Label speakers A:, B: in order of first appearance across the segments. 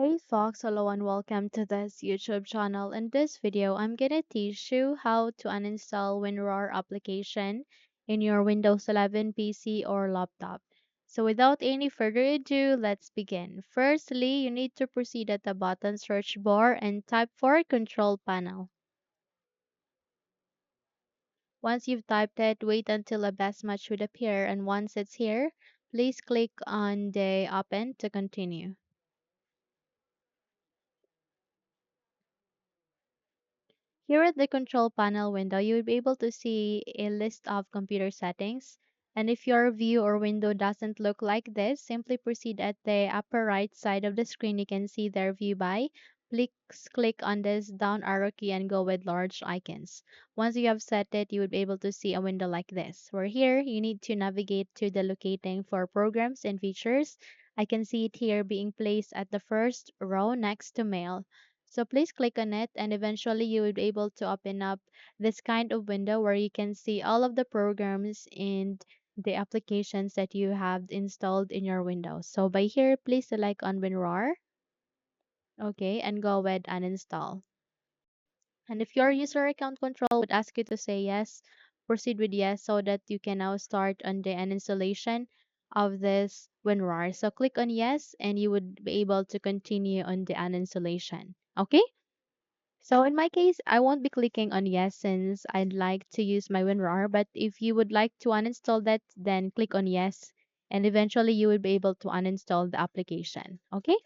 A: Hey folks, hello and welcome to this YouTube channel. In this video, I'm gonna teach you how to uninstall WinRAR application in your Windows 11 PC or laptop. So without any further ado, let's begin. Firstly, you need to proceed at the bottom search bar and type for control panel. Once you've typed it, wait until a best match would appear, and once it's here, please click on the open to continue. Here at the control panel window, you will be able to see a list of computer settings. And if your view or window doesn't look like this, simply proceed at the upper right side of the screen. You can see their view by. Please click on this down arrow key and go with large icons. Once you have set it, you will be able to see a window like this. Where here, you need to navigate to the locating for programs and features. I can see it here being placed at the first row next to mail. So please click on it and eventually you will be able to open up this kind of window where you can see all of the programs and the applications that you have installed in your Windows. So by here, please select on WinRAR, okay, and go with uninstall. And if your user account control would ask you to say yes, proceed with yes so that you can now start on the uninstallation of this WinRAR. So click on yes and you would be able to continue on the uninstallation. Okay? So in my case, I won't be clicking on yes since I'd like to use my WinRAR, but if you would like to uninstall that, then click on yes and eventually you will be able to uninstall the application. Okay?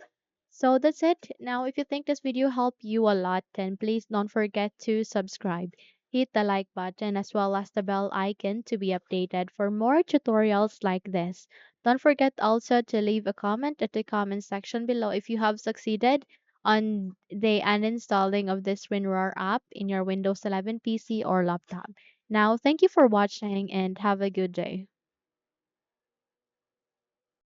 A: So that's it. Now, if you think this video helped you a lot, then please don't forget to subscribe. Hit the like button as well as the bell icon to be updated for more tutorials like this. Don't forget also to leave a comment at the comment section below if you have succeeded on the uninstalling of this WinRAR app in your Windows 11 PC or laptop. Now, thank you for watching and have a good day.